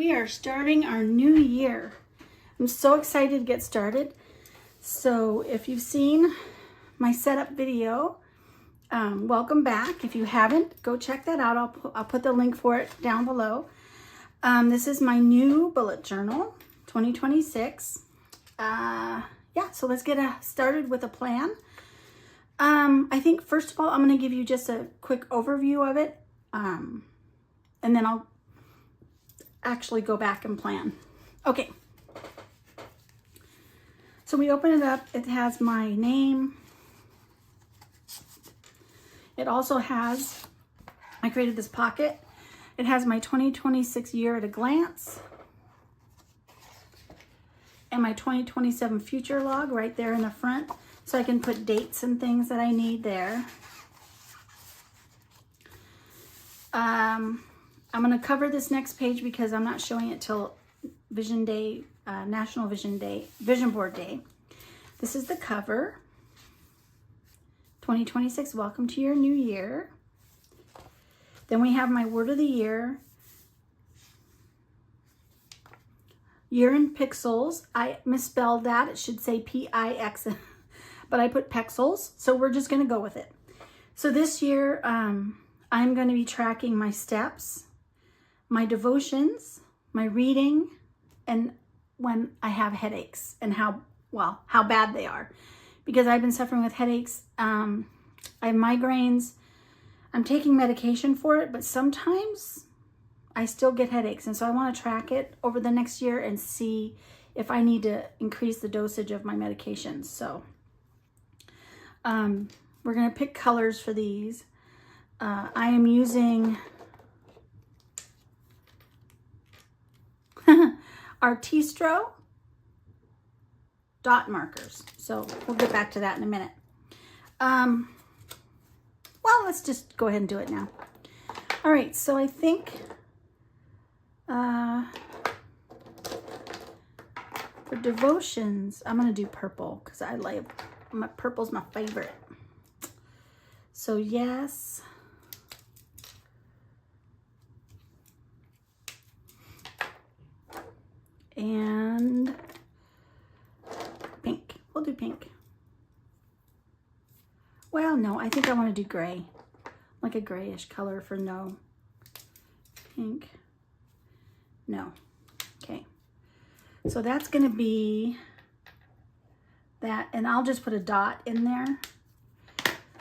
We are starting our new year. I'm so excited to get started. So if you've seen my setup video, welcome back. If you haven't, go check that out. I'll put the link for it down below. This is my new bullet journal, 2026. Yeah, so let's get started with a plan. I think first of all, I'm going to give you just a quick overview of it. And then I'll actually go back and plan. Okay. So we open it up. It has my name. It also has, I created this pocket. It has my 2026 year at a glance. And my 2027 future log right there in the front. So I can put dates and things that I need there. I'm going to cover this next page because I'm not showing it till Vision Day, National Vision Board Day. This is the cover. 2026, welcome to your new year. Then we have my word of the year. Year in pixels. I misspelled that. It should say P-I-X, but I put pixels. So we're just going to go with it. So this year, I'm going to be tracking my steps, my devotions, my reading, and when I have headaches and how bad they are. Because I've been suffering with headaches. I have migraines. I'm taking medication for it, but sometimes I still get headaches. And so I want to track it over the next year and see if I need to increase the dosage of my medications. So we're going to pick colors for these. I am using Artistro dot markers. So we'll get back to that in a minute. Well, let's just go ahead and do it now. All right, so I think for devotions, I'm going to do purple because I like purple's my favorite. So yes. And pink. We'll do pink. Well, no, I think I want to do gray. Like a grayish color for no. Pink. No. Okay. So that's going to be that. And I'll just put a dot in there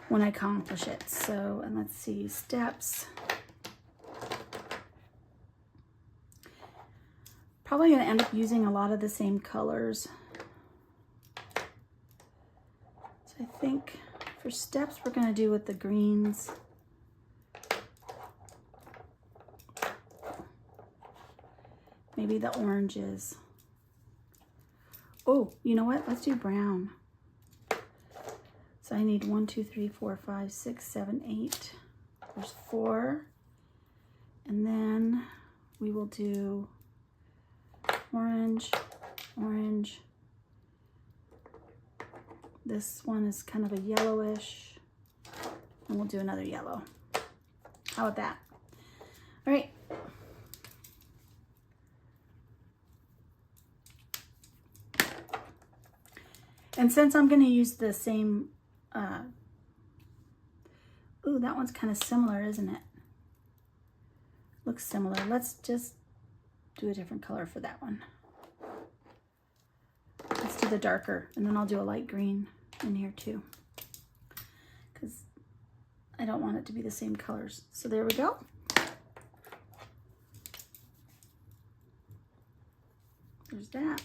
when I accomplish it. So, and let's see, steps. Probably going to end up using a lot of the same colors. So I think for steps, we're going to do with the greens. Maybe the oranges. Oh, you know what? Let's do brown. So I need 1, 2, 3, 4, 5, 6, 7, 8. There's 4. And then we will do orange, orange. This one is kind of a yellowish. And we'll do another yellow. How about that? All right. And since I'm going to use the same, ooh, that one's kind of similar, isn't it? Looks similar. Let's just do a different color for that one. Let's do the darker, and then I'll do a light green in here too, because I don't want it to be the same colors. So there we go. There's that.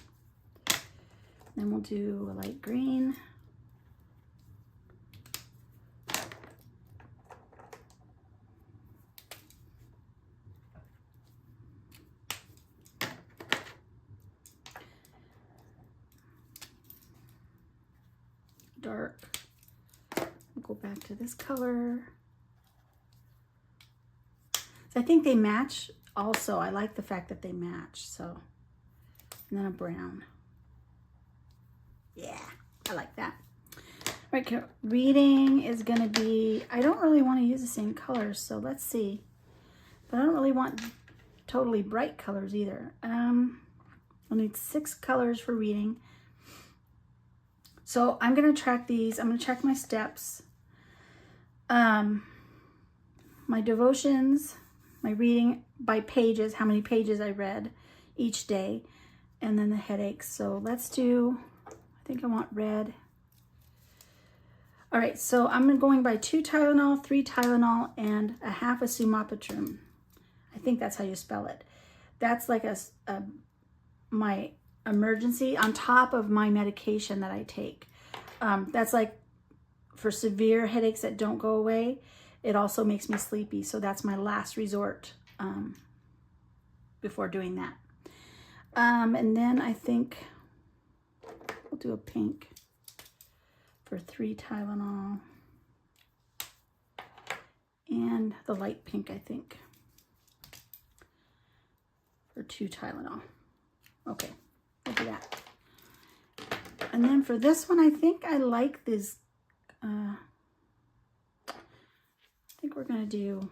Then we'll do a light green. Dark. We'll go back to this color. So I think they match also. I like the fact that they match. So, and then a brown. Yeah, I like that. All right, reading is going to be, I don't really want to use the same colors, so let's see. But I don't really want totally bright colors either. I need 6 colors for reading. So I'm going to track these. I'm going to check my steps, my devotions, my reading by pages, how many pages I read each day, and then the headaches. So let's do, I think I want red. All right, so I'm going by 2 Tylenol, 3 Tylenol, and a half a Sumatriptan. I think that's how you spell it. That's like my emergency on top of my medication that I take. That's like for severe headaches that don't go away. It also makes me sleepy, so that's my last resort before doing that. And then I think we'll do a pink for 3 Tylenol, and the light pink, I think, for 2 Tylenol. Okay, we'll do that. And then for this one, I think I like this, I think we're gonna do,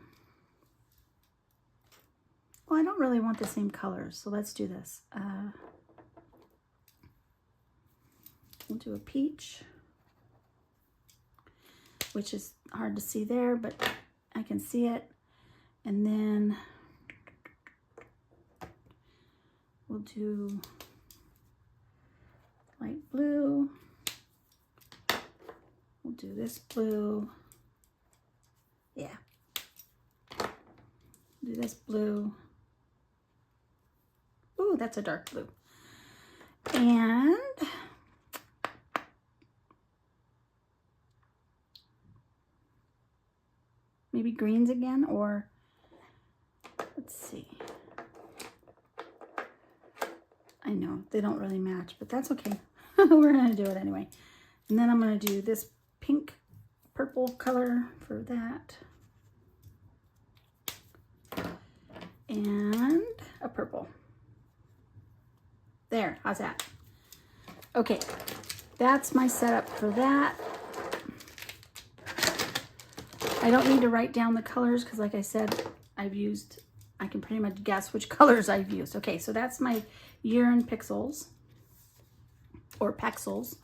well, I don't really want the same colors, so let's do this. We'll do a peach, which is hard to see there, but I can see it. And then we'll do light blue. We'll do this blue. Yeah. Do this blue. Ooh, that's a dark blue. And maybe greens again, or let's see. I know they don't really match, but that's okay. We're gonna do it anyway. And then I'm gonna do this pink purple color for that. And a purple. There, how's that? Okay, that's my setup for that. I don't need to write down the colors because, like I said, I can pretty much guess which colors I've used. Okay, so that's my year in pixels, or pexels.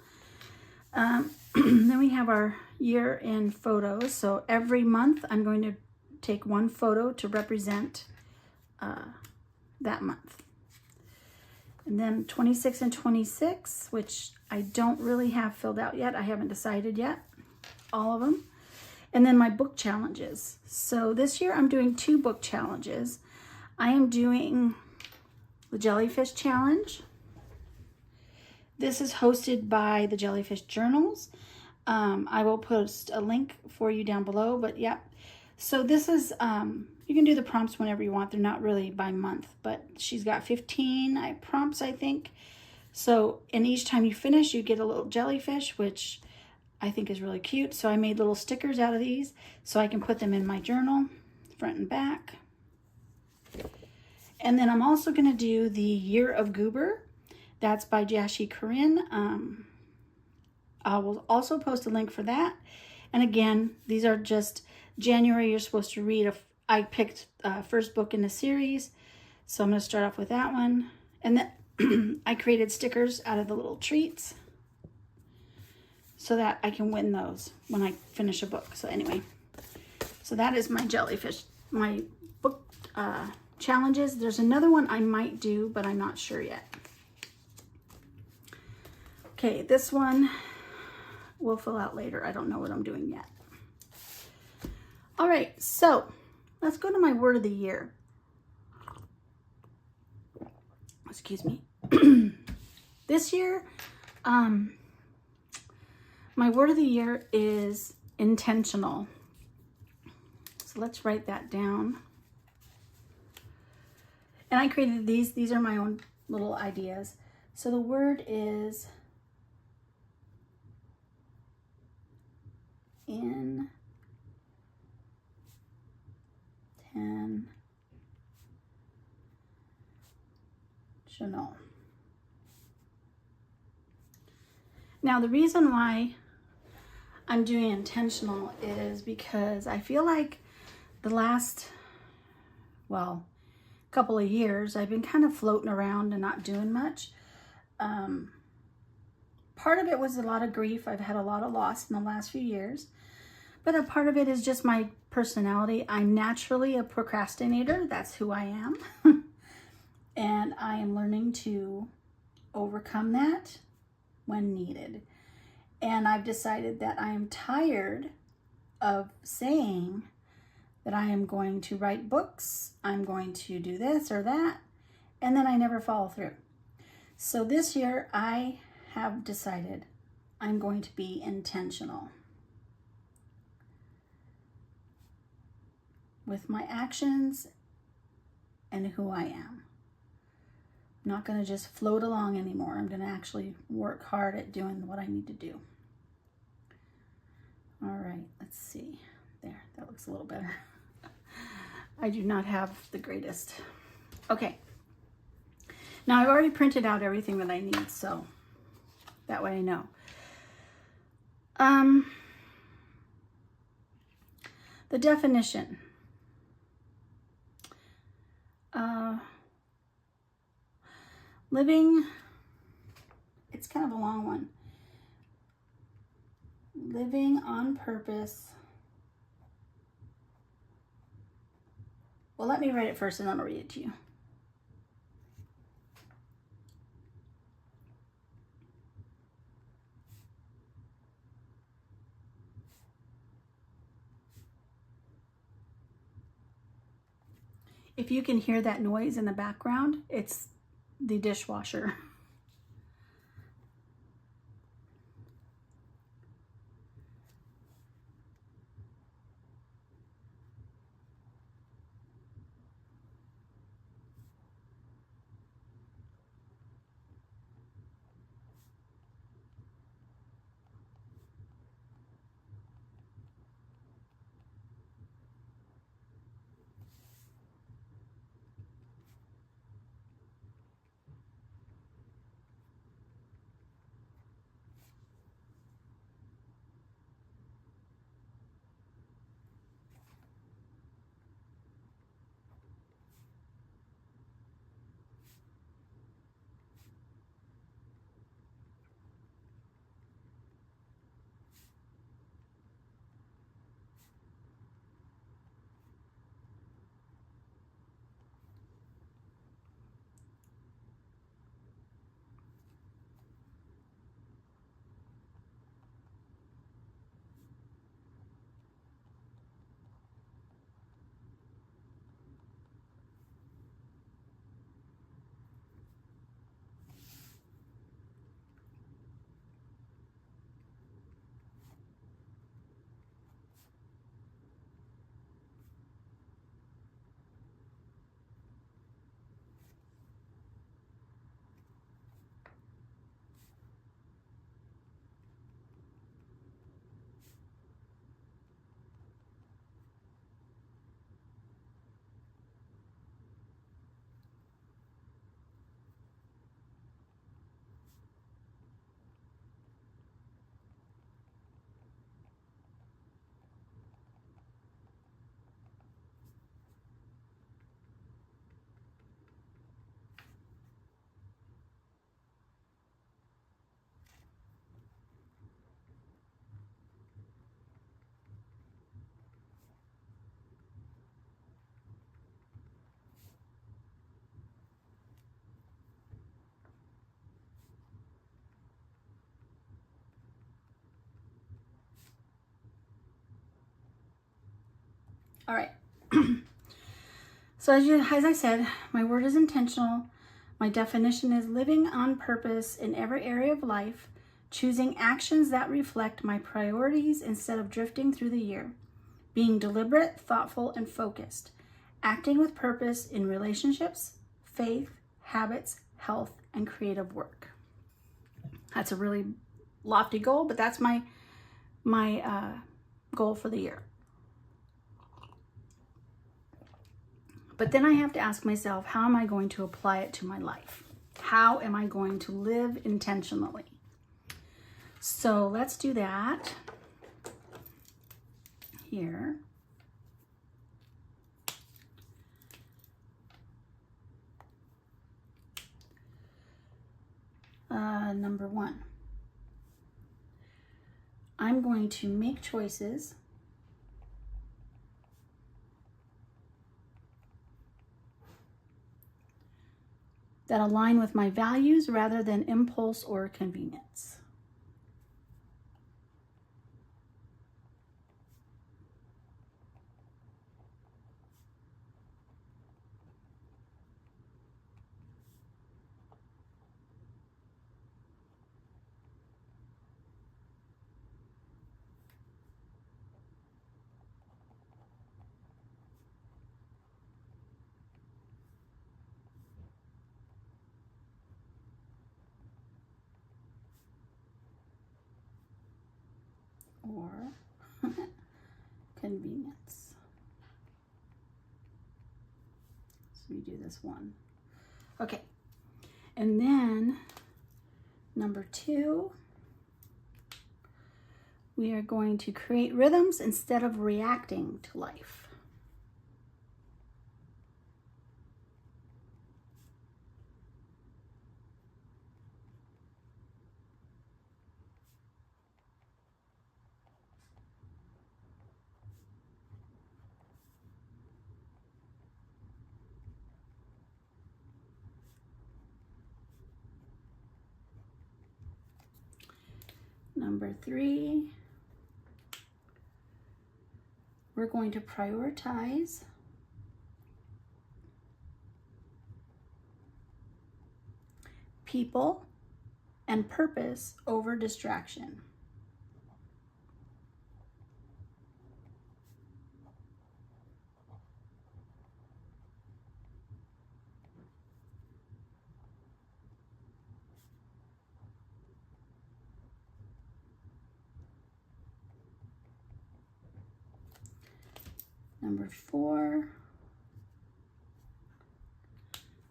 Then we have our year in photos. So every month I'm going to take one photo to represent that month. And then 26 and 26, which I don't really have filled out yet. I haven't decided yet, all of them. And then my book challenges. So this year I'm doing 2 book challenges. I am doing the Jellyfish Challenge. This is hosted by the Jellyfish Journals. I will post a link for you down below, but yeah. So this is, you can do the prompts whenever you want. They're not really by month, but she's got 15 prompts, I think. So, and each time you finish, you get a little jellyfish, which I think is really cute. So I made little stickers out of these so I can put them in my journal, front and back. And then I'm also going to do the Year of Goober. That's by Jashi Corinne. I will also post a link for that. And again, these are just January. You're supposed to read. I picked first book in the series. So I'm going to start off with that one. And then I created stickers out of the little treats so that I can win those when I finish a book. So anyway, so that is my jellyfish, my book challenges. There's another one I might do, but I'm not sure yet. Okay, this one we'll fill out later. I don't know what I'm doing yet. All right, so let's go to my word of the year. Excuse me. This year, my word of the year is intentional. So let's write that down. And I created these. These are my own little ideas. So the word is intentional. Now, the reason why I'm doing intentional is because I feel like the last, well, couple of years, I've been kind of floating around and not doing much. Part of it was a lot of grief. I've had a lot of loss in the last few years. But a part of it is just my personality. I'm naturally a procrastinator. That's who I am. And I am learning to overcome that when needed. And I've decided that I am tired of saying that I am going to write books, I'm going to do this or that, and then I never follow through. So this year I have decided I'm going to be intentional with my actions and who I am. I'm not going to just float along anymore. I'm going to actually work hard at doing what I need to do. All right, let's see. There, that looks a little better. I do not have the greatest. Okay. Now I've already printed out everything that I need, so that way I know. The definition. Living, it's kind of a long one. Living on purpose. Well, let me write it first and then I'll read it to you. If you can hear that noise in the background, it's the dishwasher. All right. So as I said, my word is intentional. My definition is living on purpose in every area of life, choosing actions that reflect my priorities instead of drifting through the year, being deliberate, thoughtful, and focused, acting with purpose in relationships, faith, habits, health, and creative work. That's a really lofty goal, but that's my goal for the year. But then I have to ask myself, how am I going to apply it to my life? How am I going to live intentionally? So let's do that here. Number 1. I'm going to make choices that align with my values rather than impulse or convenience. Or convenience. So we do this one. Okay. And then number 2, we are going to create rhythms instead of reacting to life. Number 3, we're going to prioritize people and purpose over distraction. Number 4,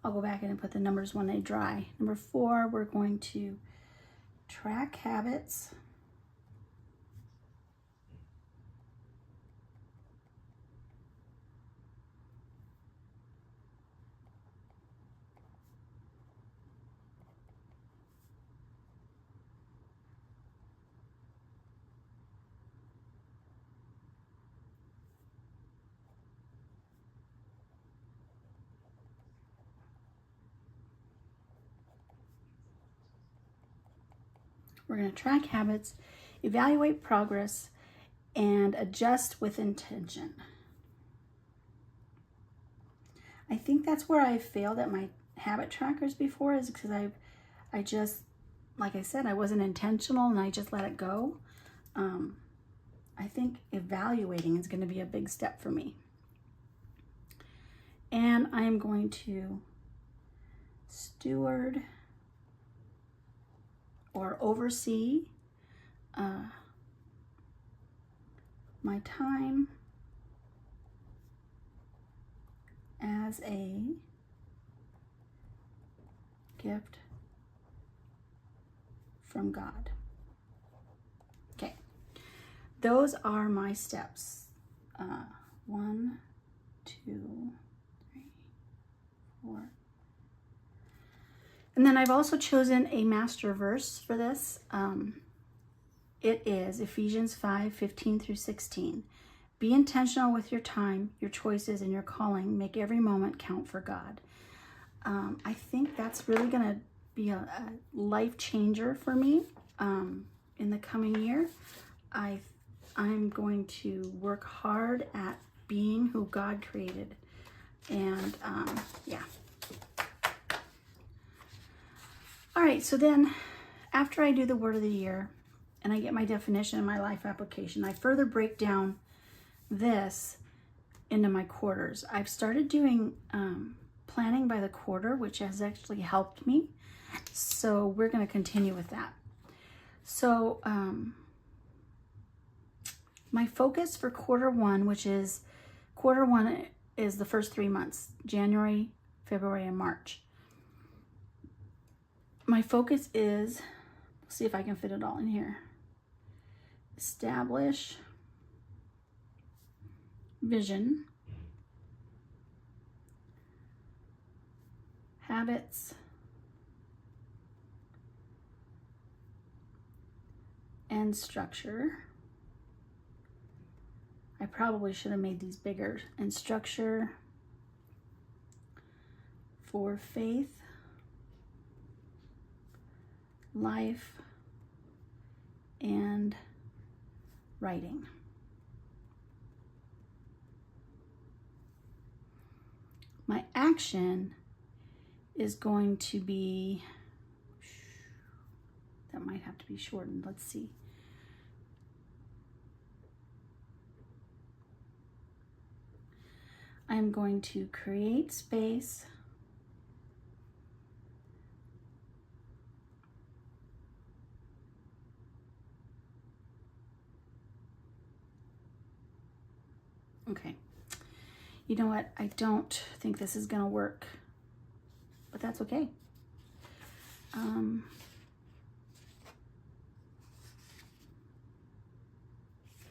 I'll go back in and put the numbers when they dry. Number 4, we're going to track habits We're going to track habits, evaluate progress, and adjust with intention. I think that's where I failed at my habit trackers before, is because I just, like I said, I wasn't intentional and I just let it go. I think evaluating is going to be a big step for me. And I am going to steward or oversee my time as a gift from God. Okay, those are my steps. 1, 2, 3, 4. And then I've also chosen a master verse for this. It is Ephesians 5:15 through 16. Be intentional with your time, your choices, and your calling. Make every moment count for God. I think that's really going to be a life changer for me in the coming year. I'm going to work hard at being who God created. And yeah. All right, so then after I do the word of the year and I get my definition and my life application, I further break down this into my quarters. I've started doing planning by the quarter, which has actually helped me. So we're going to continue with that. So my focus for quarter one is the first 3 months, January, February, and March. My focus is, let's see if I can fit it all in here. Establish vision, habits, and structure. I probably should have made these bigger. And structure for faith, life, and writing. My action is going to be, that might have to be shortened. Let's see. I'm going to create space okay. You know what? I don't think this is gonna work, but that's okay.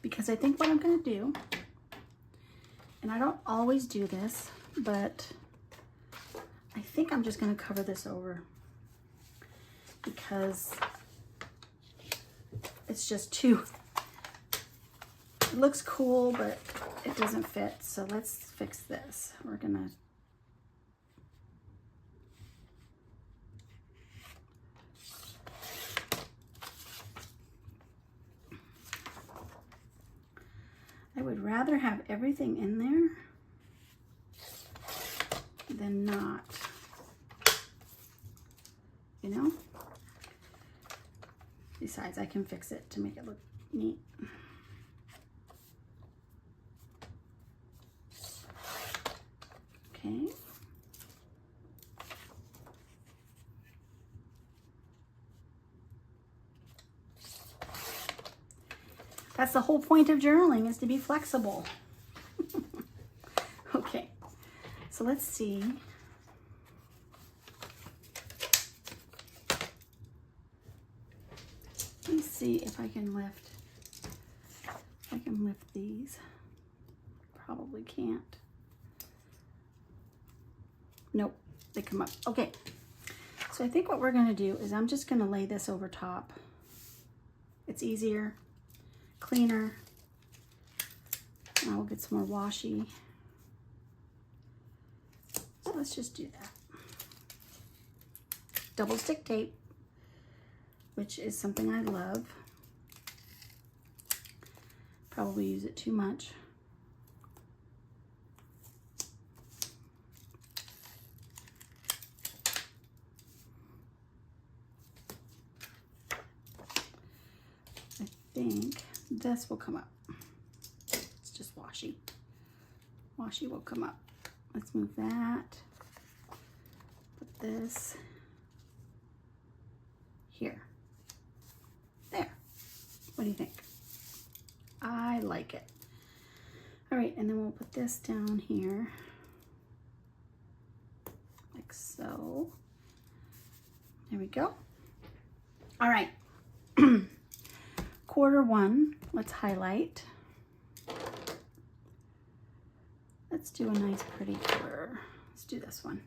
Because I think what I'm gonna do, and I don't always do this, but I think I'm just gonna cover this over because it's just too, it looks cool, but it doesn't fit. So let's fix this. We're gonna, I would rather have everything in there than not, you know? Besides, I can fix it to make it look neat. Okay. That's the whole point of journaling, is to be flexible. Okay, so let's see. Let me see if I can lift. I can lift these. Probably can't. Nope, they come up. Okay, so I think what we're gonna do is I'm just gonna lay this over top. It's easier, cleaner. Now we'll get some more washi. So let's just do that. Double stick tape, which is something I love. Probably use it too much. I think this will come up. It's just washi. Washi will come up. Let's move that. Put this here. There. What do you think? I like it. All right, and then we'll put this down here. Like so. There we go. All right. Q1, let's highlight. Let's do a nice pretty color. Let's do this one.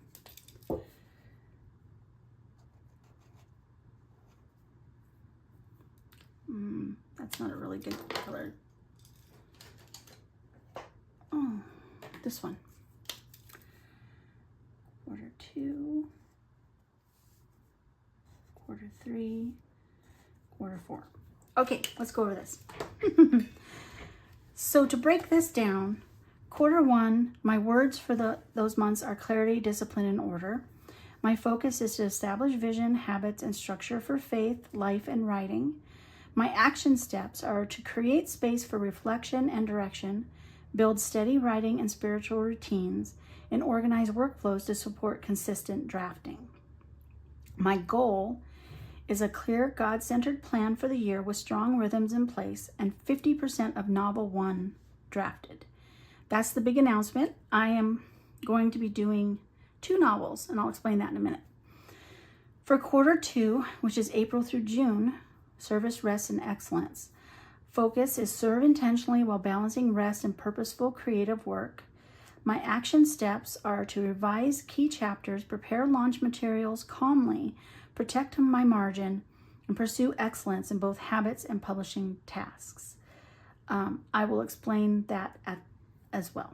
That's not a really good color. Oh, this one. Q2, Q3, Q4. Okay, let's go over this. So to break this down, Q1, my words for those months are clarity, discipline, and order. My focus is to establish vision, habits, and structure for faith, life, and writing. My action steps are to create space for reflection and direction, build steady writing and spiritual routines, and organize workflows to support consistent drafting. My goal is a clear, God-centered plan for the year with strong rhythms in place and 50% of novel 1 drafted. That's the big announcement. I am going to be doing 2 novels, and I'll explain that in a minute. For Q2, which is April through June, service, rest, and excellence. Focus is serve intentionally while balancing rest and purposeful creative work. My action steps are to revise key chapters, prepare launch materials calmly, protect my margin, and pursue excellence in both habits and publishing tasks. I will explain that as well.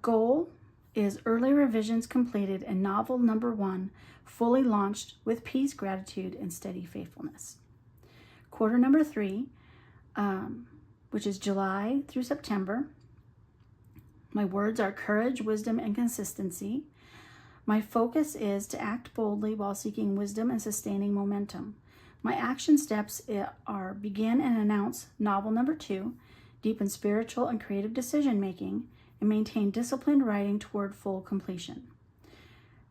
Goal is early revisions completed and novel number 1 fully launched with peace, gratitude, and steady faithfulness. Quarter number 3, which is July through September. My words are courage, wisdom, and consistency. My focus is to act boldly while seeking wisdom and sustaining momentum. My action steps are begin and announce novel number 2, deepen spiritual and creative decision making, and maintain disciplined writing toward full completion.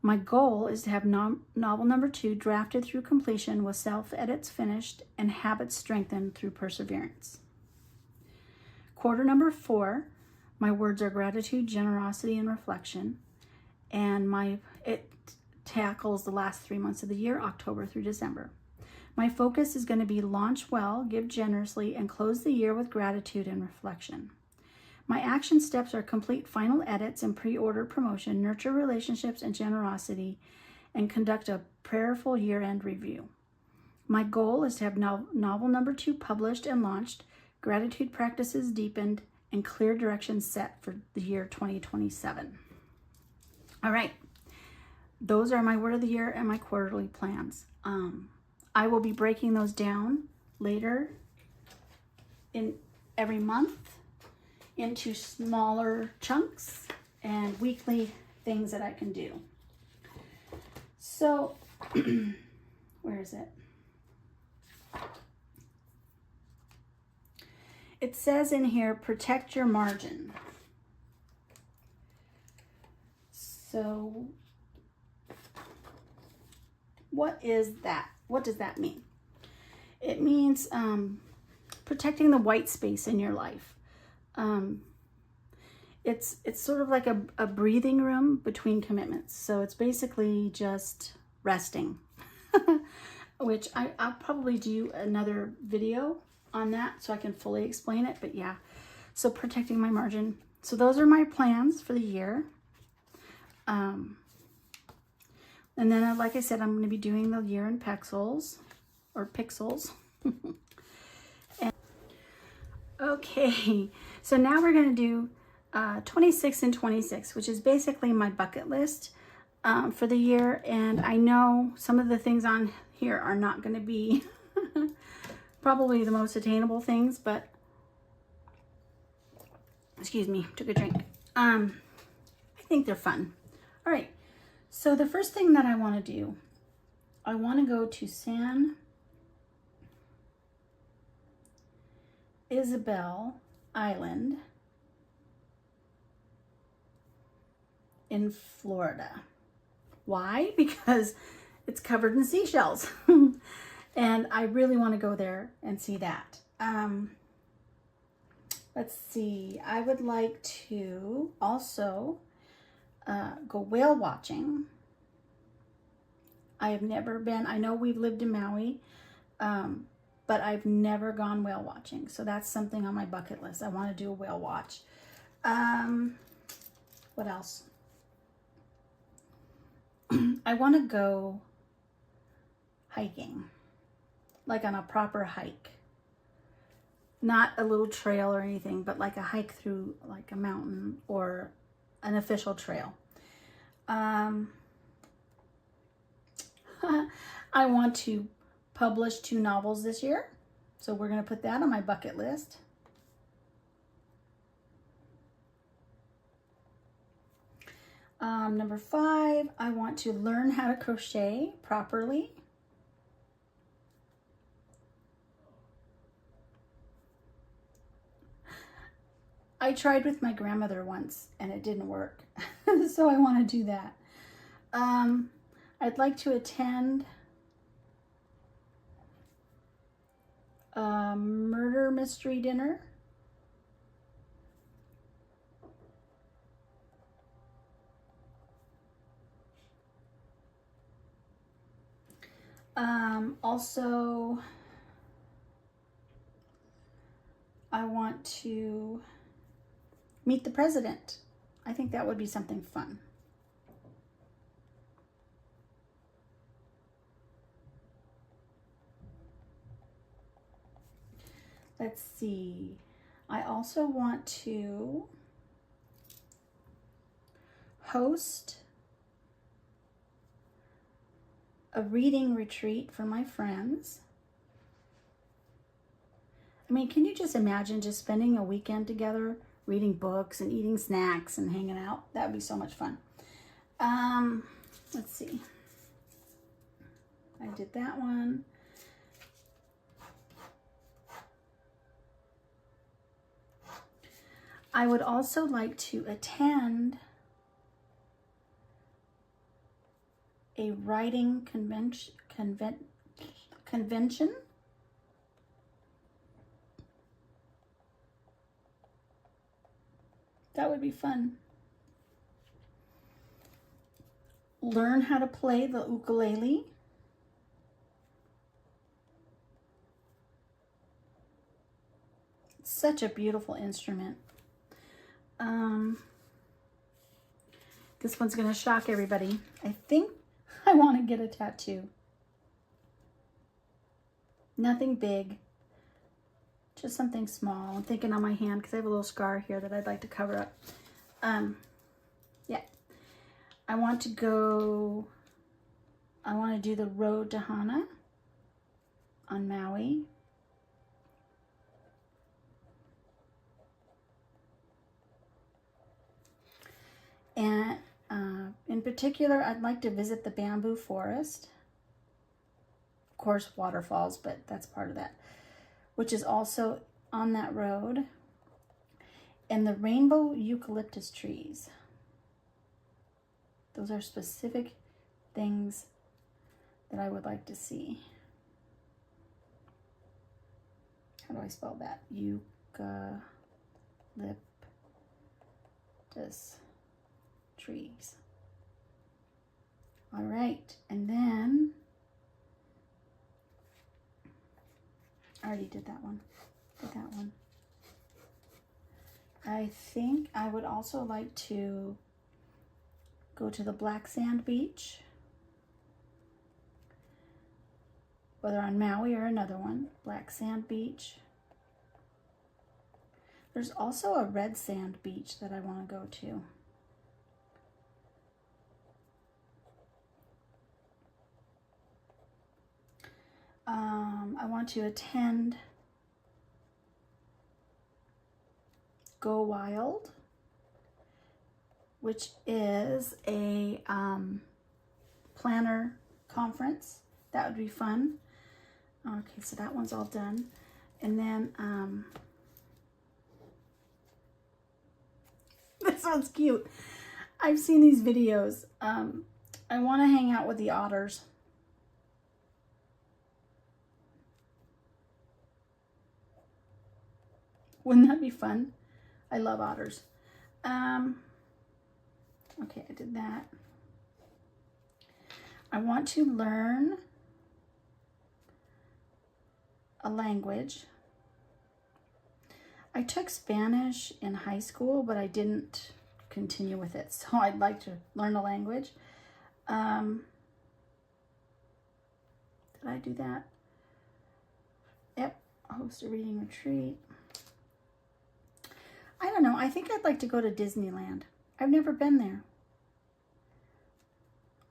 My goal is to have novel number 2 drafted through completion with self-edits finished and habits strengthened through perseverance. Quarter number 4, my words are gratitude, generosity, and reflection. And it tackles the last 3 months of the year, October through December. My focus is going to be launch well, give generously, and close the year with gratitude and reflection. My action steps are complete final edits and pre-order promotion, nurture relationships and generosity, and conduct a prayerful year-end review. My goal is to have novel number 2 published and launched, gratitude practices deepened, and clear direction set for the year 2027. All right, those are my word of the year and my quarterly plans. I will be breaking those down later in every month into smaller chunks and weekly things that I can do. So, where is it? It says in here, protect your margin. So, what is that? What does that mean? It means protecting the white space in your life. It's sort of like a breathing room between commitments. So it's basically just resting, which I'll probably do another video on that so I can fully explain it. But yeah, so protecting my margin. So those are my plans for the year. And then, like I said, I'm going to be doing the year in pixels, or pixels. Okay, so now we're going to do 26 and 26, which is basically my bucket list for the year. And I know some of the things on here are not going to be probably the most attainable things, but excuse me, took a drink. I think they're fun. All right, so the first thing that I want to do, I want to go to San Isabel Island in Florida. Why? Because it's covered in seashells. And I really want to go there and see that. Let's see. I would like to also go whale watching. I have never been. I know we've lived in Maui, but I've never gone whale watching. So that's something on my bucket list. I want to do a whale watch. What else? I want to go hiking, like on a proper hike. Not a little trail or anything, but like a hike through like a mountain or an official trail. I want to publish 2 novels this year. So we're going to put that on my bucket list. Number 5, I want to learn how to crochet properly. I tried with my grandmother once and it didn't work. So I want to do that. I'd like to attend a murder mystery dinner. Also, I want to meet the president. I think that would be something fun. let's see. I also want to host a reading retreat for my friends. I mean, can you just imagine just spending a weekend together, reading books and eating snacks and hanging out? That would be so much fun. Let's see. I did that one. I would also like to attend a writing convention. That would be fun. Learn how to play the ukulele. It's such a beautiful instrument. This one's going to shock everybody. I think I want to get a tattoo. Nothing big. Just something small. I'm thinking on my hand because I have a little scar here that I'd like to cover up. Yeah. I want to do the road to Hana on Maui. And in particular, I'd like to visit the bamboo forest. Of course, waterfalls, but that's part of that, which is also on that road. And the rainbow eucalyptus trees. Those are specific things that I would like to see. How do I spell that? Eucalyptus trees. All right, and then I already did that one. I think I would also like to go to the black sand beach, whether on Maui or another one. Black sand beach. There's also a red sand beach that I want to go to. I want to attend Go Wild, which is a planner conference. That would be fun. Okay, so that one's all done. And then this one's cute. I've seen these videos. I want to hang out with the otters. Wouldn't that be fun? I love otters. Okay, I did that. I want to learn a language. I took Spanish in high school, but I didn't continue with it. So I'd like to learn a language. Did I do that? Yep, host a reading retreat. I don't know. I think I'd like to go to Disneyland. I've never been there.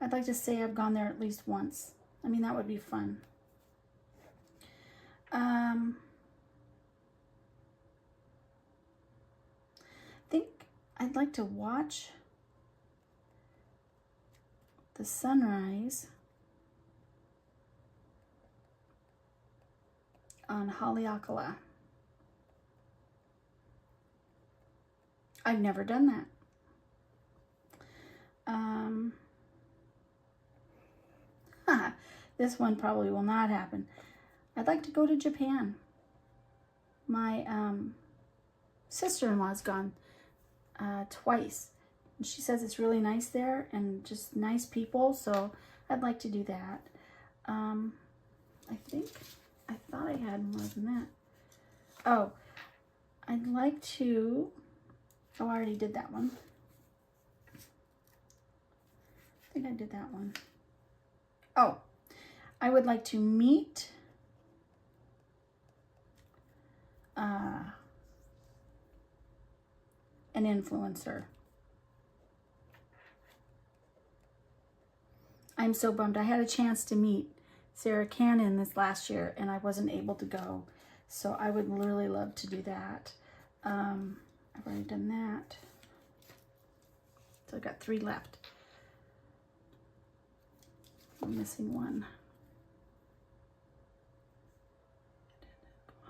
I'd like to say I've gone there at least once. I mean, that would be fun. I think I'd like to watch the sunrise on Haleakala. I've never done that. This one probably will not happen. I'd like to go to Japan. My sister-in-law's gone twice. And she says it's really nice there and just nice people, so I'd like to do that. I thought I had more than that. Oh, I'd like to... Oh, I already did that one. I think I did that one. Oh, I would like to meet an influencer. I'm so bummed. I had a chance to meet Sarah Cannon this last year and I wasn't able to go. So I would really love to do that. I've already done that. So I've got 3 left. I'm missing one.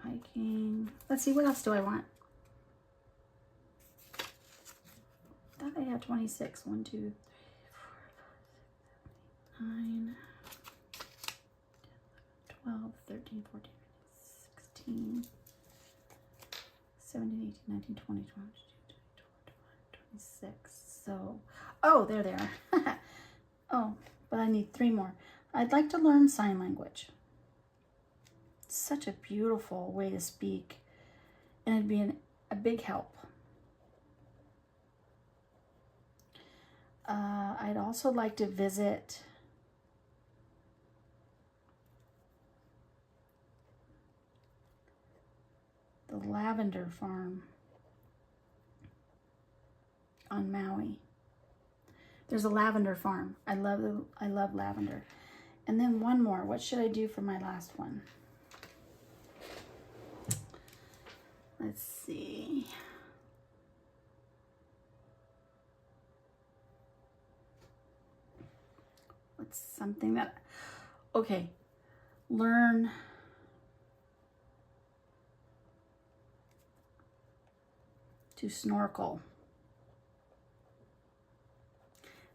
Hiking. Let's see, what else do I want? I thought I had 26. 1, 2, 3, 4, 5, 6, 7, 8, 9, 12, 13, 14, 16, 17, 18, 19, 20, 21, 26. So, oh, there they are. Oh, but I need 3 more. I'd like to learn sign language. It's such a beautiful way to speak, and it'd be a big help. I'd also like to visit the lavender farm on Maui. There's a lavender farm. I love lavender. And then one more. What should I do for my last one? Let's see. What's something that, okay, learn to snorkel.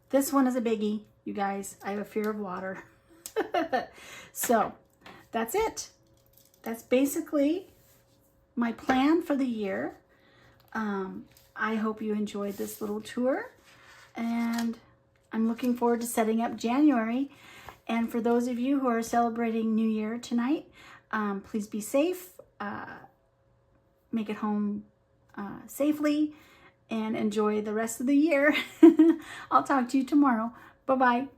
This one is a biggie, you guys. I have a fear of water. So that's it. That's basically my plan for the year. I hope you enjoyed this little tour, and I'm looking forward to setting up January. And for those of you who are celebrating New Year tonight, please be safe, make it home safely, and enjoy the rest of the year. I'll talk to you tomorrow. Bye-bye.